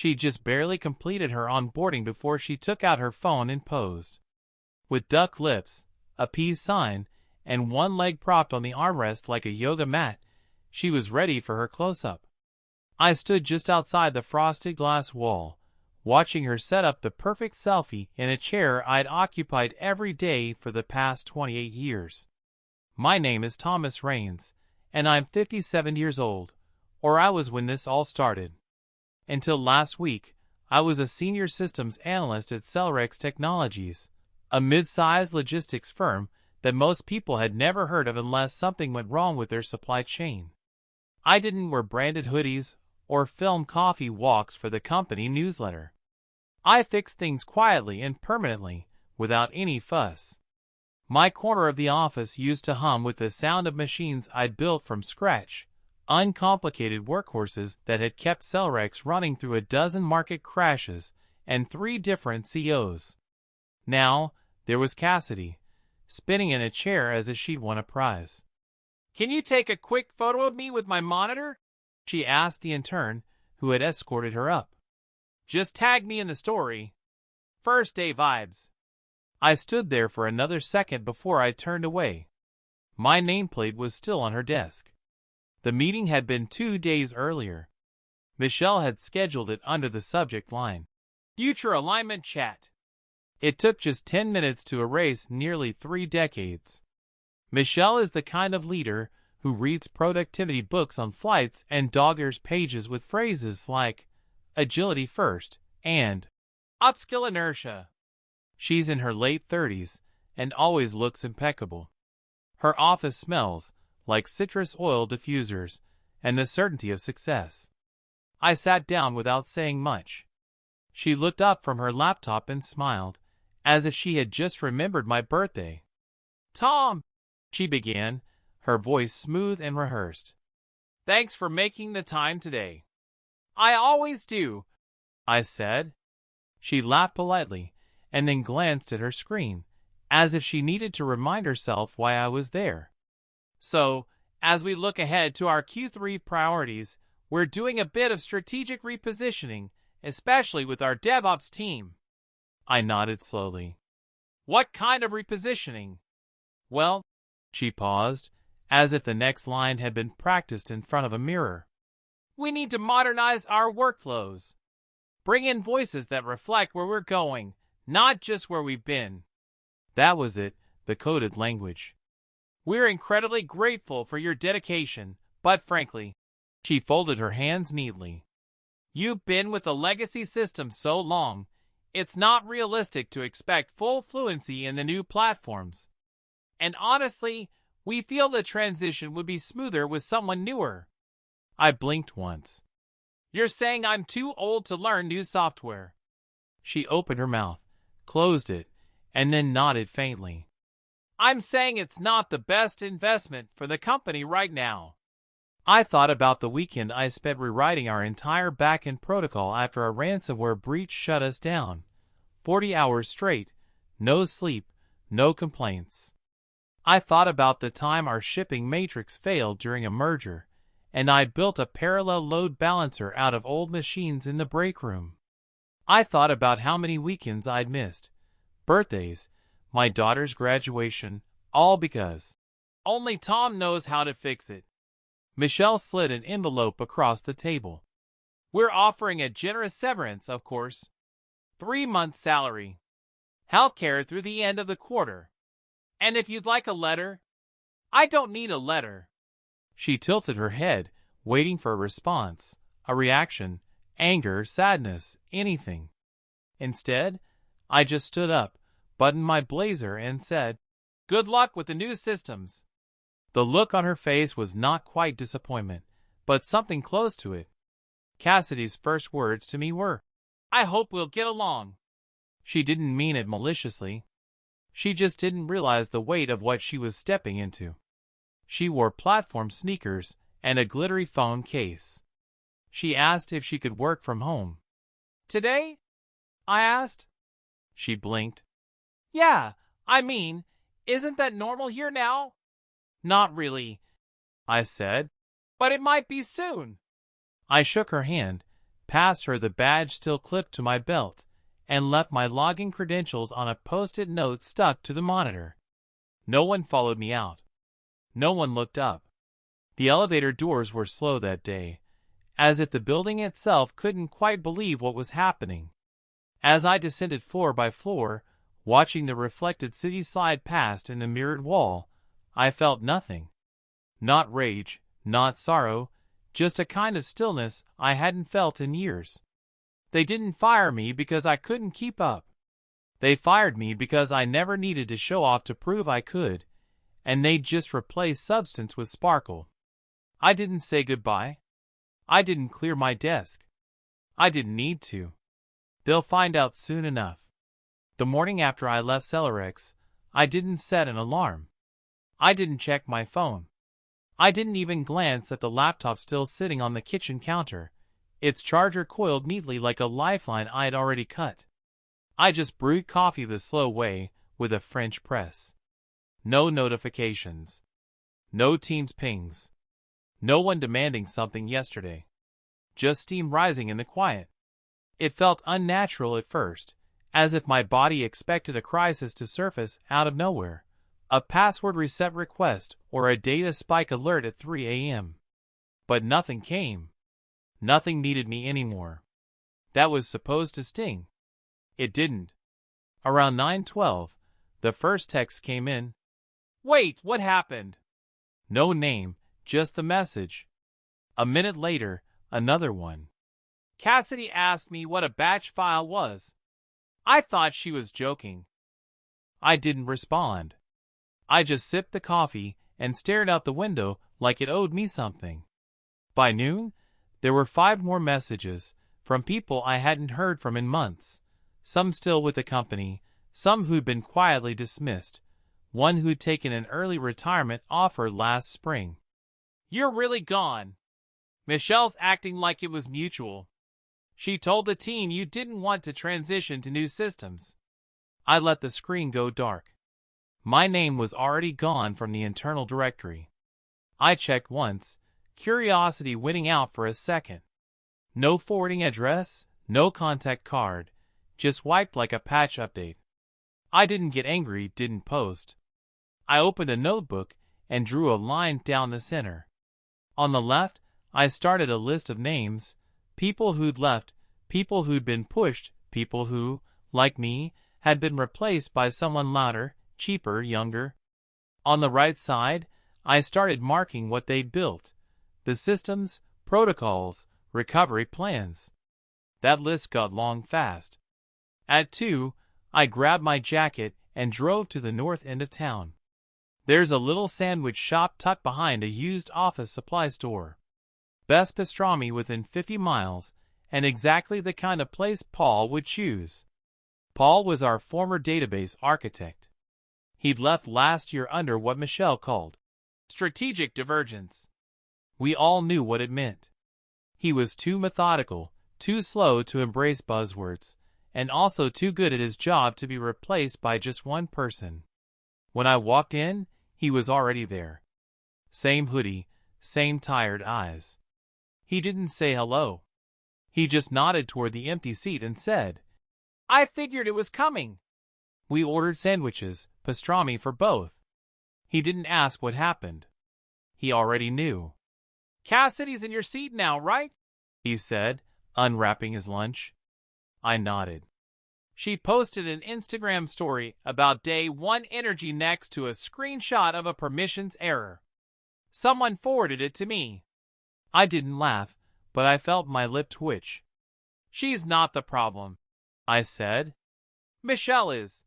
She just barely completed her onboarding before she took out her phone and posed. With duck lips, a peace sign, and one leg propped on the armrest like a yoga mat, she was ready for her close-up. I stood just outside the frosted glass wall, watching her set up the perfect selfie in a chair I'd occupied every day for the past 28 years. My name is Thomas Raines, and I'm 57 years old, or I was when this all started. Until last week, I was a senior systems analyst at Cellrex Technologies, a mid-sized logistics firm that most people had never heard of unless something went wrong with their supply chain. I didn't wear branded hoodies or film coffee walks for the company newsletter. I fixed things quietly and permanently, without any fuss. My corner of the office used to hum with the sound of machines I'd built from scratch, uncomplicated workhorses that had kept Cellrex running through a dozen market crashes and 3 different CEOs. Now, there was Cassidy, spinning in a chair as if she'd won a prize. "Can you take a quick photo of me with my monitor?" she asked the intern who had escorted her up. "Just tag me in the story. First day vibes." I stood there for another second before I turned away. My nameplate was still on her desk. The meeting had been 2 days earlier. Michelle had scheduled it under the subject line, "Future Alignment Chat." It took just 10 minutes to erase nearly 3 decades. Michelle is the kind of leader who reads productivity books on flights and dog-ears pages with phrases like agility first and upskill inertia. She's in her late 30s and always looks impeccable. Her office smells like citrus oil diffusers and the certainty of success. I sat down without saying much. She looked up from her laptop and smiled, as if she had just remembered my birthday. "Tom," she began, her voice smooth and rehearsed. "Thanks for making the time today." "I always do," I said. She laughed politely and then glanced at her screen, as if she needed to remind herself why I was there. "So, as we look ahead to our Q3 priorities, we're doing a bit of strategic repositioning, especially with our DevOps team." I nodded slowly. "What kind of repositioning?" "Well," she paused, as if the next line had been practiced in front of a mirror. "We need to modernize our workflows. Bring in voices that reflect where we're going, not just where we've been." That was it, the coded language. "We're incredibly grateful for your dedication, but frankly," she folded her hands neatly, "you've been with the legacy system so long, it's not realistic to expect full fluency in the new platforms. And honestly, we feel the transition would be smoother with someone newer." I blinked once. "You're saying I'm too old to learn new software?" She opened her mouth, closed it, and then nodded faintly. "I'm saying it's not the best investment for the company right now." I thought about the weekend I spent rewriting our entire backend protocol after a ransomware breach shut us down. 40 hours straight, no sleep, no complaints. I thought about the time our shipping matrix failed during a merger, and I built a parallel load balancer out of old machines in the break room. I thought about how many weekends I'd missed, birthdays, my daughter's graduation, all because only Tom knows how to fix it. Michelle slid an envelope across the table. "We're offering a generous severance, of course. 3 months' salary. Healthcare through the end of the quarter. And if you'd like a letter—" "I don't need a letter." She tilted her head, waiting for a response, a reaction, anger, sadness, anything. Instead, I just stood up, buttoned my blazer, and said, "Good luck with the new systems." The look on her face was not quite disappointment, but something close to it. Cassidy's first words to me were, "I hope we'll get along." She didn't mean it maliciously. She just didn't realize the weight of what she was stepping into. She wore platform sneakers and a glittery phone case. She asked if she could work from home. "Today?" I asked. She blinked. "Yeah, I mean, isn't that normal here now?" "Not really," I said, "but it might be soon." I shook her hand, passed her the badge still clipped to my belt, and left my login credentials on a post-it note stuck to the monitor. No one followed me out. No one looked up. The elevator doors were slow that day, as if the building itself couldn't quite believe what was happening. As I descended floor by floor, watching the reflected city slide past in the mirrored wall, I felt nothing. Not rage, not sorrow, just a kind of stillness I hadn't felt in years. They didn't fire me because I couldn't keep up. They fired me because I never needed to show off to prove I could, and they just replaced substance with sparkle. I didn't say goodbye. I didn't clear my desk. I didn't need to. They'll find out soon enough. The morning after I left Celerex, I didn't set an alarm. I didn't check my phone. I didn't even glance at the laptop still sitting on the kitchen counter, its charger coiled neatly like a lifeline I'd already cut. I just brewed coffee the slow way, with a French press. No notifications. No Teams pings. No one demanding something yesterday. Just steam rising in the quiet. It felt unnatural at first, as if my body expected a crisis to surface out of nowhere. A password reset request or a data spike alert at 3 a.m. But nothing came. Nothing needed me anymore. That was supposed to sting. It didn't. Around 9:12, the first text came in. Wait, what happened? No name, just the message. A minute later, another one. Cassidy asked me what a batch file was. I thought she was joking. I didn't respond. I just sipped the coffee and stared out the window like it owed me something. By noon, there were 5 more messages from people I hadn't heard from in months, some still with the company, some who'd been quietly dismissed, one who'd taken an early retirement offer last spring. You're really gone. Michelle's acting like it was mutual. She told the team you didn't want to transition to new systems. I let the screen go dark. My name was already gone from the internal directory. I checked once, curiosity winning out for a second. No forwarding address, no contact card, just wiped like a patch update. I didn't get angry, didn't post. I opened a notebook and drew a line down the center. On the left, I started a list of names, people who'd left, people who'd been pushed, people who, like me, had been replaced by someone louder, cheaper, younger. On the right side, I started marking what they'd built, the systems, protocols, recovery plans. That list got long fast. At 2, I grabbed my jacket and drove to the north end of town. There's a little sandwich shop tucked behind a used office supply store. Best pastrami within 50 miles, and exactly the kind of place Paul would choose. Paul was our former database architect. He'd left last year under what Michelle called strategic divergence. We all knew what it meant. He was too methodical, too slow to embrace buzzwords, and also too good at his job to be replaced by just one person. When I walked in, he was already there. Same hoodie, same tired eyes. He didn't say hello. He just nodded toward the empty seat and said, I figured it was coming. We ordered sandwiches, pastrami for both. He didn't ask what happened. He already knew. Cassidy's in your seat now, right? He said, unwrapping his lunch. I nodded. She posted an Instagram story about day 1 energy next to a screenshot of a permissions error. Someone forwarded it to me. I didn't laugh, but I felt my lip twitch. She's not the problem, I said. Michelle is.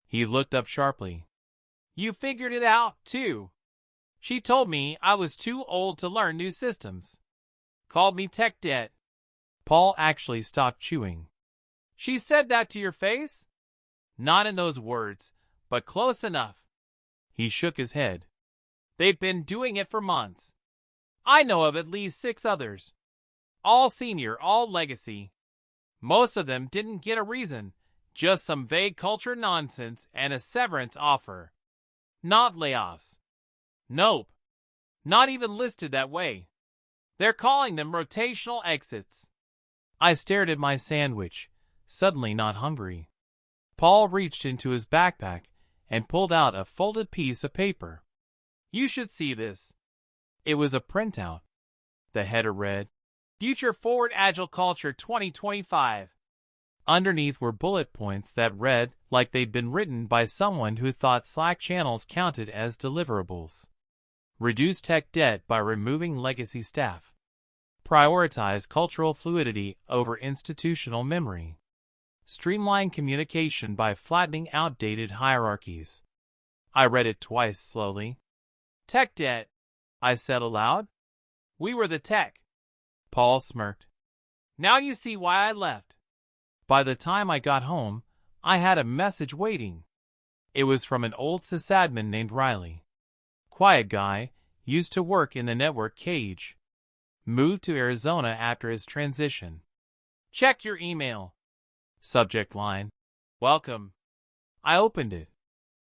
He looked up sharply. You figured it out, too. She told me I was too old to learn new systems. Called me tech debt. Paul actually stopped chewing. She said that to your face? Not in those words, but close enough. He shook his head. They've been doing it for months. I know of at least 6 others. All senior, all legacy. Most of them didn't get a reason, just some vague culture nonsense and a severance offer. Not layoffs. Nope. Not even listed that way. They're calling them rotational exits. I stared at my sandwich, suddenly not hungry. Paul reached into his backpack and pulled out a folded piece of paper. "You should see this." It was a printout. The header read, "Future Forward Agile Culture 2025. Underneath were bullet points that read like they'd been written by someone who thought Slack channels counted as deliverables. Reduce tech debt by removing legacy staff. Prioritize cultural fluidity over institutional memory. Streamline communication by flattening outdated hierarchies." I read it twice slowly. "Tech debt," I said aloud. "We were the tech." Paul smirked. "Now you see why I left." By the time I got home, I had a message waiting. It was from an old sysadmin named Riley. Quiet guy, used to work in the network cage. Moved to Arizona after his transition. "Check your email." Subject line, "Welcome." I opened it.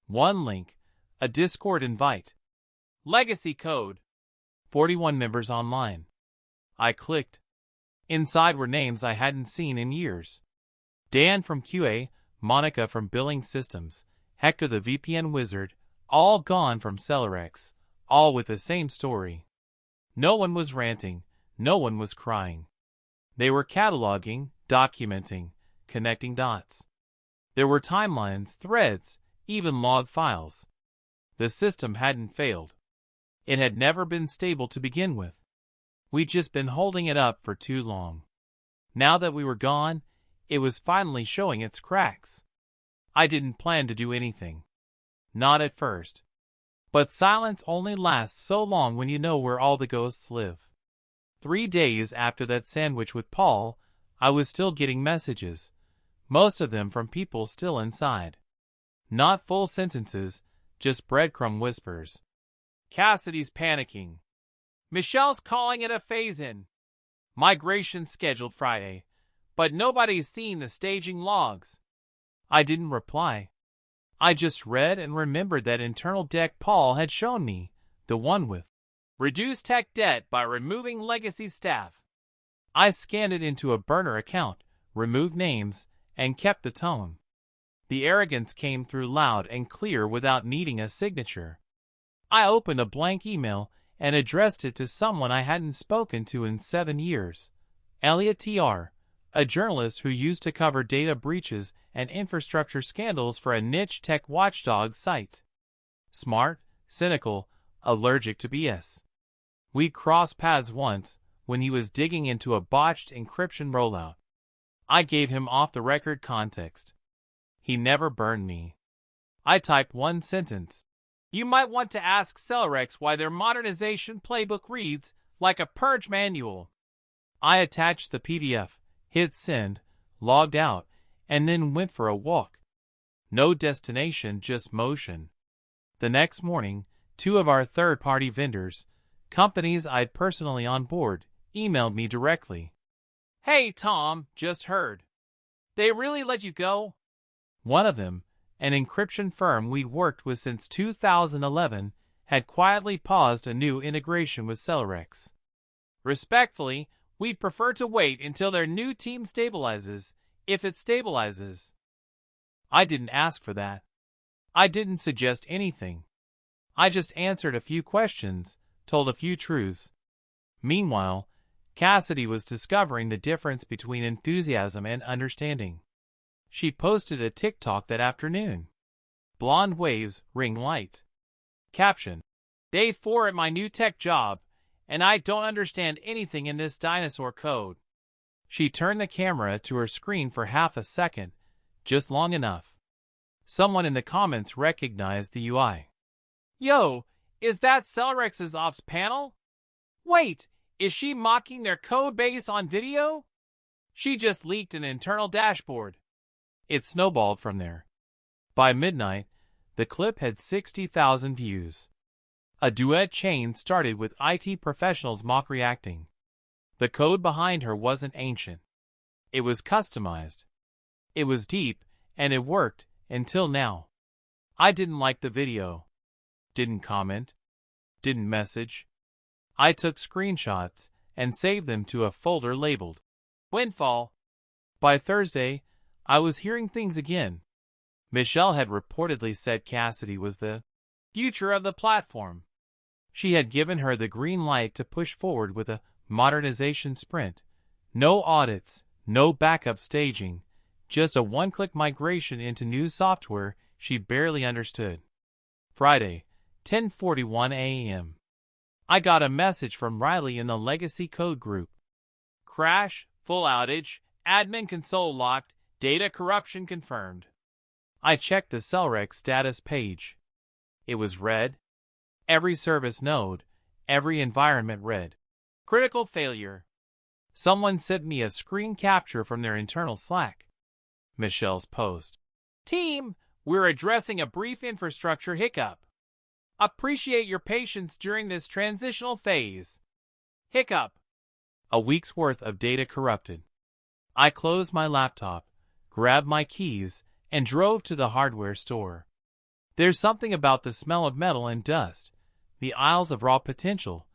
One link, a Discord invite. Legacy code. 41 members online. I clicked. Inside were names I hadn't seen in years. Dan from QA, Monica from Billing Systems, Hector the VPN Wizard, all gone from Celerex, all with the same story. No one was ranting, no one was crying. They were cataloging, documenting, connecting dots. There were timelines, threads, even log files. The system hadn't failed. It had never been stable to begin with. We'd just been holding it up for too long. Now that we were gone, it was finally showing its cracks. I didn't plan to do anything. Not at first. But silence only lasts so long when you know where all the ghosts live. 3 days after that sandwich with Paul, I was still getting messages, most of them from people still inside. Not full sentences, just breadcrumb whispers. "Cassidy's panicking. Michelle's calling it a phase-in. Migration scheduled Friday, but nobody's seen the staging logs." I didn't reply. I just read and remembered that internal deck Paul had shown me, the one with "Reduce tech debt by removing legacy staff." I scanned it into a burner account, removed names, and kept the tone. The arrogance came through loud and clear without needing a signature. I opened a blank email and addressed it to someone I hadn't spoken to in 7 years. Elliot T.R., a journalist who used to cover data breaches and infrastructure scandals for a niche tech watchdog site. Smart, cynical, allergic to BS. We crossed paths once when he was digging into a botched encryption rollout. I gave him off-the-record context. He never burned me. I typed one sentence. "You might want to ask Celerex why their modernization playbook reads like a purge manual." I attached the PDF, hit send, logged out, and then went for a walk. No destination, just motion. The next morning, 2 of our third-party vendors, companies I'd personally on board, emailed me directly. "Hey Tom, just heard. They really let you go?" One of them, an encryption firm we'd worked with since 2011, had quietly paused a new integration with Celerex. "Respectfully, we'd prefer to wait until their new team stabilizes, if it stabilizes." I didn't ask for that. I didn't suggest anything. I just answered a few questions, told a few truths. Meanwhile, Cassidy was discovering the difference between enthusiasm and understanding. She posted a TikTok that afternoon. "Blonde waves, ring light." Caption: "Day 4 at my new tech job, and I don't understand anything in this dinosaur code." She turned the camera to her screen for half a second, just long enough. Someone in the comments recognized the UI. "Yo, is that Celerex's ops panel? Wait, is she mocking their code base on video? She just leaked an internal dashboard." It snowballed from there. By midnight, the clip had 60,000 views. A duet chain started with IT professionals mock-reacting. The code behind her wasn't ancient. It was customized. It was deep, and it worked, until now. I didn't like the video. Didn't comment. Didn't message. I took screenshots and saved them to a folder labeled Windfall. By Thursday, I was hearing things again. Michelle had reportedly said Cassidy was the future of the platform. She had given her the green light to push forward with a modernization sprint. No audits, no backup staging, just a one-click migration into new software she barely understood. Friday, 10:41 a.m. I got a message from Riley in the Legacy Code group. Crash, full outage, admin console locked, data corruption confirmed. I checked the Cellrex status page. It was red. Every service node, every environment red. Critical failure. Someone sent me a screen capture from their internal Slack. Michelle's post. Team, we're addressing a brief infrastructure hiccup. Appreciate your patience during this transitional phase. Hiccup. A week's worth of data corrupted. I closed my laptop, grabbed my keys, and drove to the hardware store. There's something about the smell of metal and dust, the aisles of raw potential,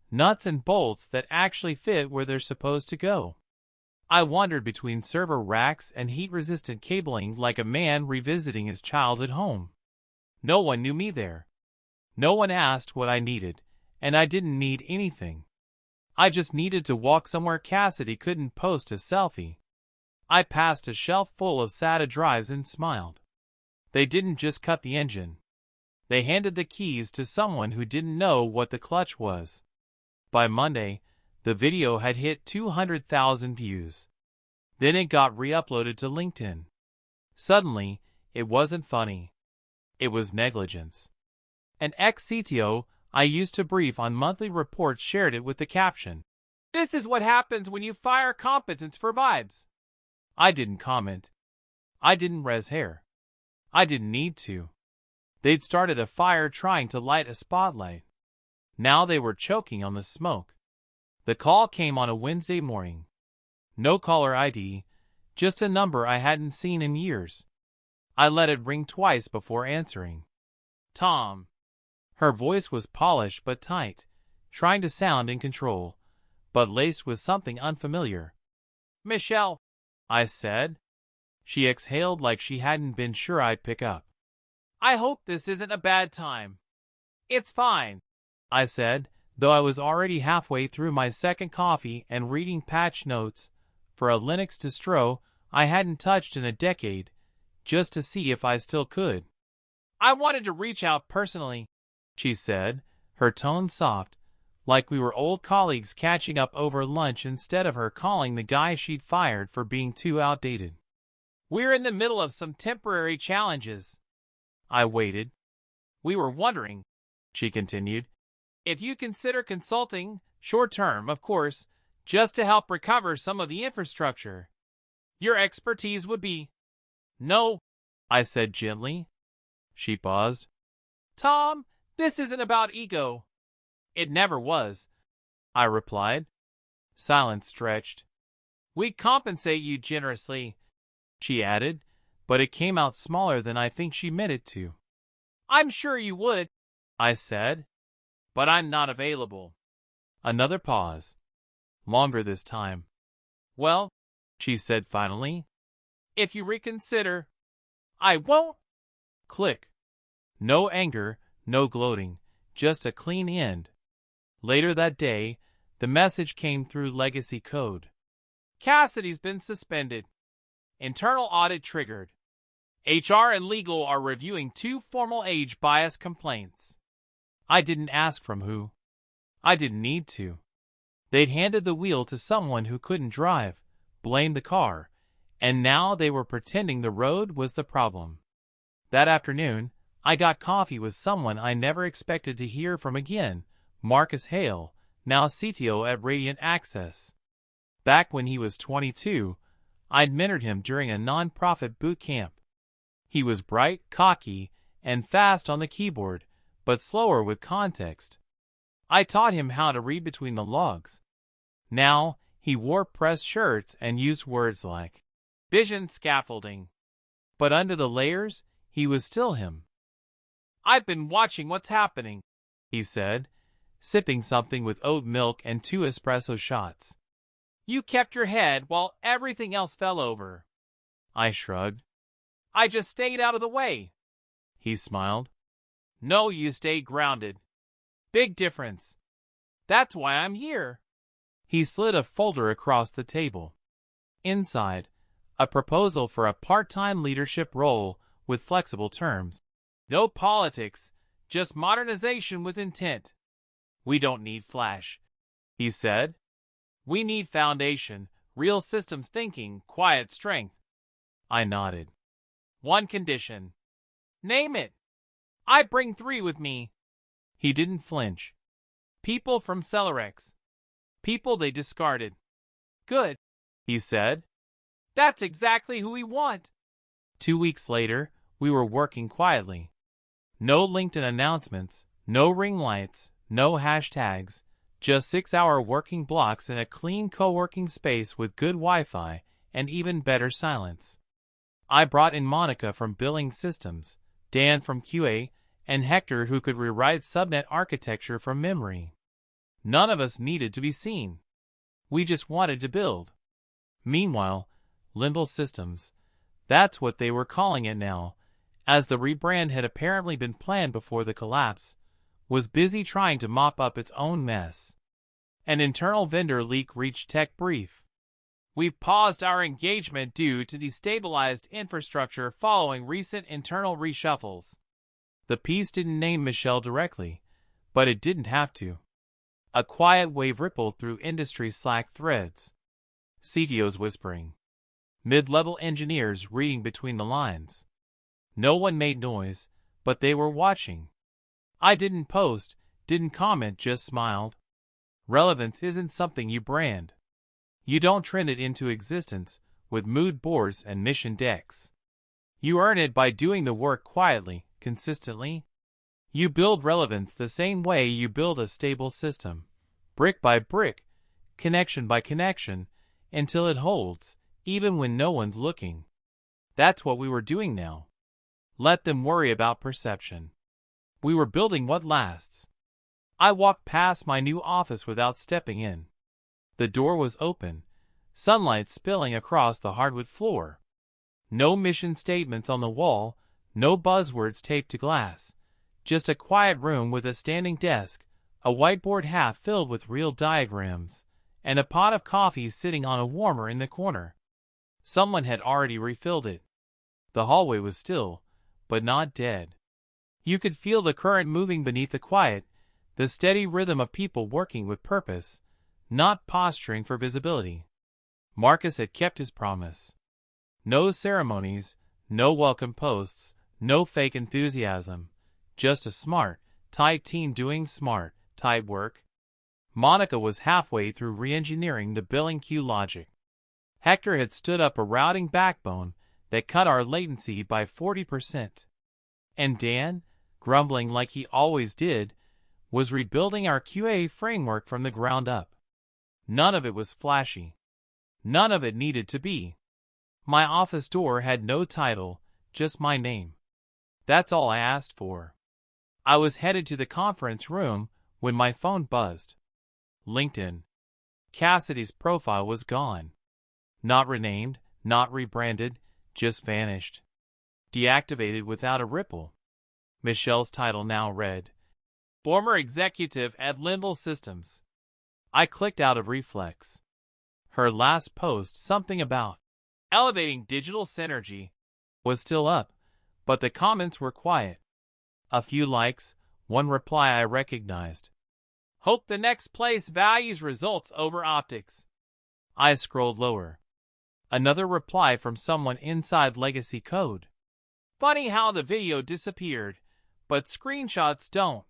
nuts and bolts that actually fit where they're supposed to go. I wandered between server racks and heat-resistant cabling like a man revisiting his childhood home. No one knew me there. No one asked what I needed, and I didn't need anything. I just needed to walk somewhere Cassidy couldn't post a selfie. I passed a shelf full of SATA drives and smiled. They didn't just cut the engine. They handed the keys to someone who didn't know what the clutch was. By Monday, the video had hit 200,000 views. Then it got re-uploaded to LinkedIn. Suddenly, it wasn't funny. It was negligence. An ex-CTO I used to brief on monthly reports shared it with the caption, "This is what happens when you fire competence for vibes." I didn't comment. I didn't res hair. I didn't need to. They'd started a fire trying to light a spotlight. Now they were choking on the smoke. The call came on a Wednesday morning. No caller ID, just a number I hadn't seen in years. I let it ring twice before answering. Tom. Her voice was polished but tight, trying to sound in control, but laced with something unfamiliar. Michelle, I said. She exhaled like she hadn't been sure I'd pick up. I hope this isn't a bad time. It's fine, I said, though I was already halfway through my second coffee and reading patch notes for a Linux distro I hadn't touched in a decade, just to see if I still could. I wanted to reach out personally, she said, her tone soft, like we were old colleagues catching up over lunch instead of her calling the guy she'd fired for being too outdated. We're in the middle of some temporary challenges. I waited. We were wondering, she continued, if you consider consulting, short-term, of course, just to help recover some of the infrastructure. Your expertise would be... No, I said gently. She paused. Tom, this isn't about ego. It never was, I replied. Silence stretched. We'd compensate you generously, she added, but it came out smaller than I think she meant it to. I'm sure you would, I said, but I'm not available. Another pause. Longer this time. Well, she said finally, if you reconsider, I won't. Click. No anger, no gloating, just a clean end. Later that day, the message came through Legacy Code. Cassidy's been suspended. Internal audit triggered. HR and legal are reviewing 2 formal age bias complaints. I didn't ask from who. I didn't need to. They'd handed the wheel to someone who couldn't drive, blamed the car, and now they were pretending the road was the problem. That afternoon, I got coffee with someone I never expected to hear from again, Marcus Hale, now CTO at Radiant Access. Back when he was 22, I'd mentored him during a non-profit boot camp. He was bright, cocky, and fast on the keyboard, but slower with context. I taught him how to read between the logs. Now, he wore pressed shirts and used words like vision scaffolding. But under the layers, he was still him. I've been watching what's happening, he said, sipping something with oat milk and 2 espresso shots. You kept your head while everything else fell over. I shrugged. I just stayed out of the way. He smiled. No, you stayed grounded. Big difference. That's why I'm here. He slid a folder across the table. Inside, a proposal for a part-time leadership role with flexible terms. No politics, just modernization with intent. We don't need flash, he said. We need foundation, real systems thinking, quiet strength. I nodded. One condition. Name it. I bring 3 with me. He didn't flinch. People from Celerex. People they discarded. Good, he said. That's exactly who we want. 2 weeks later, we were working quietly. No LinkedIn announcements, no ring lights, no hashtags, just 6-hour working blocks in a clean co-working space with good Wi-Fi and even better silence. I brought in Monica from Billing Systems, Dan from QA, and Hector who could rewrite subnet architecture from memory. None of us needed to be seen. We just wanted to build. Meanwhile, Limble Systems, that's what they were calling it now, as the rebrand had apparently been planned before the collapse, was busy trying to mop up its own mess. An internal vendor leak reached Tech Brief. We've paused our engagement due to destabilized infrastructure following recent internal reshuffles. The piece didn't name Michelle directly, but it didn't have to. A quiet wave rippled through industry Slack threads. CTOs whispering. Mid-level engineers reading between the lines. No one made noise, but they were watching. I didn't post, didn't comment, just smiled. Relevance isn't something you brand. You don't trend it into existence with mood boards and mission decks. You earn it by doing the work quietly, consistently. You build relevance the same way you build a stable system, brick by brick, connection by connection, until it holds, even when no one's looking. That's what we were doing now. Let them worry about perception. We were building what lasts. I walked past my new office without stepping in. The door was open, sunlight spilling across the hardwood floor. No mission statements on the wall, no buzzwords taped to glass. Just a quiet room with a standing desk, a whiteboard half filled with real diagrams, and a pot of coffee sitting on a warmer in the corner. Someone had already refilled it. The hallway was still, but not dead. You could feel the current moving beneath the quiet, the steady rhythm of people working with purpose, not posturing for visibility. Marcus had kept his promise. No ceremonies, no welcome posts, no fake enthusiasm. Just a smart, tight team doing smart, tight work. Monica was halfway through re-engineering the billing queue logic. Hector had stood up a routing backbone that cut our latency by 40%. And Dan, grumbling like he always did, was rebuilding our QA framework from the ground up. None of it was flashy. None of it needed to be. My office door had no title, just my name. That's all I asked for. I was headed to the conference room when my phone buzzed. LinkedIn. Cassidy's profile was gone. Not renamed, not rebranded, just vanished. Deactivated without a ripple. Michelle's title now read, Former Executive at Limble Systems. I clicked out of reflex. Her last post, something about elevating digital synergy, was still up, but the comments were quiet. A few likes, one reply I recognized. Hope the next place values results over optics. I scrolled lower. Another reply from someone inside legacy code. Funny how the video disappeared, but screenshots don't.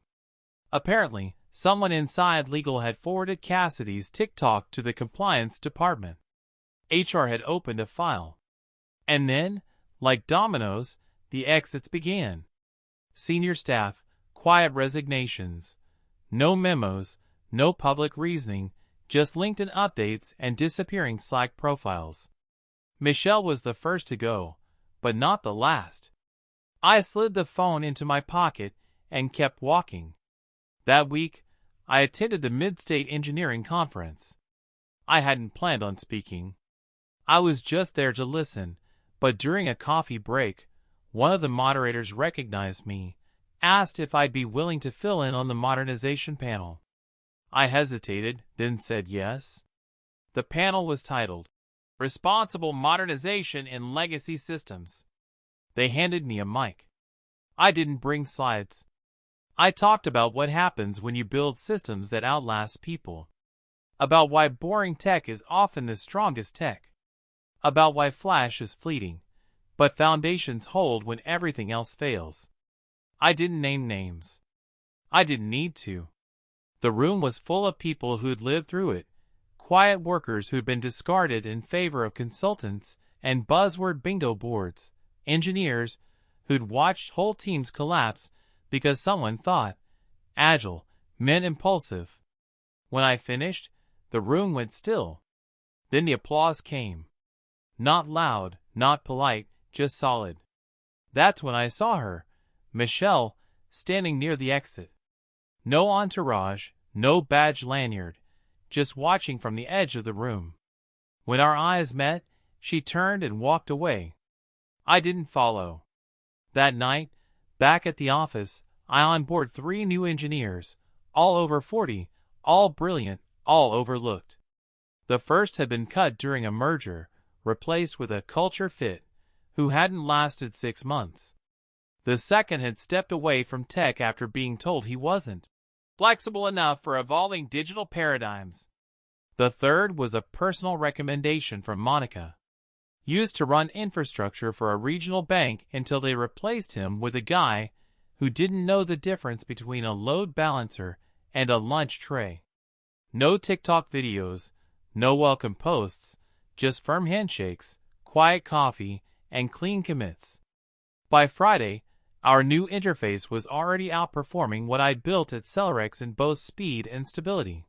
Apparently, someone inside legal had forwarded Cassidy's TikTok to the compliance department. HR had opened a file. And then, like dominoes, the exits began. Senior staff, quiet resignations. No memos, no public reasoning, just LinkedIn updates and disappearing Slack profiles. Michelle was the first to go, but not the last. I slid the phone into my pocket and kept walking. That week, I attended the Mid-State Engineering Conference. I hadn't planned on speaking. I was just there to listen, but during a coffee break, one of the moderators recognized me, asked if I'd be willing to fill in on the modernization panel. I hesitated, then said yes. The panel was titled, Responsible Modernization in Legacy Systems. They handed me a mic. I didn't bring slides. I talked about what happens when you build systems that outlast people. About why boring tech is often the strongest tech. About why flash is fleeting, but foundations hold when everything else fails. I didn't name names. I didn't need to. The room was full of people who'd lived through it, quiet workers who'd been discarded in favor of consultants and buzzword bingo boards, engineers who'd watched whole teams collapse because someone thought agile meant impulsive. When I finished, the room went still. Then the applause came. Not loud, not polite, just solid. That's when I saw her, Michelle, standing near the exit. No entourage, no badge lanyard, just watching from the edge of the room. When our eyes met, she turned and walked away. I didn't follow. That night, back at the office, I onboarded 3 new engineers, all over 40, all brilliant, all overlooked. The first had been cut during a merger, replaced with a culture fit, who hadn't lasted 6 months. The second had stepped away from tech after being told he wasn't flexible enough for evolving digital paradigms. The third was a personal recommendation from Monica, used to run infrastructure for a regional bank until they replaced him with a guy who didn't know the difference between a load balancer and a lunch tray. No TikTok videos, no welcome posts, just firm handshakes, quiet coffee, and clean commits. By Friday, our new interface was already outperforming what I'd built at Celerex in both speed and stability.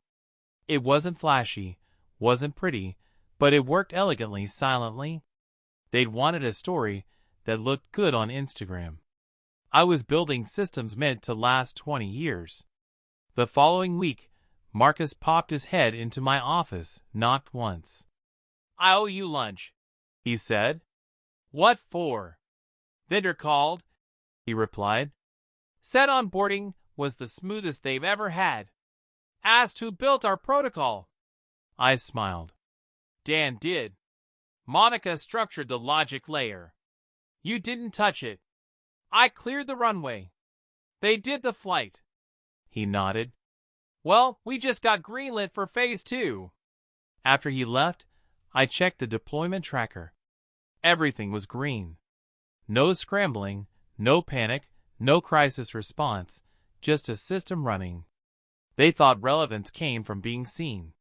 It wasn't flashy, wasn't pretty, but it worked elegantly silently. They'd wanted a story that looked good on Instagram. I was building systems meant to last 20 years. The following week, Marcus popped his head into my office, knocked once. "I owe you lunch," he said. "What for?" "Vendor called," he replied. "Said onboarding was the smoothest they've ever had. Asked who built our protocol." I smiled. "Dan did. Monica structured the logic layer. You didn't touch it. I cleared the runway. They did the flight." He nodded. "Well, we just got greenlit for phase 2. After he left, I checked the deployment tracker. Everything was green. No scrambling, no panic, no crisis response, just a system running. They thought relevance came from being seen.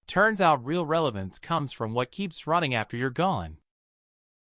Turns out real relevance comes from what keeps running after you're gone.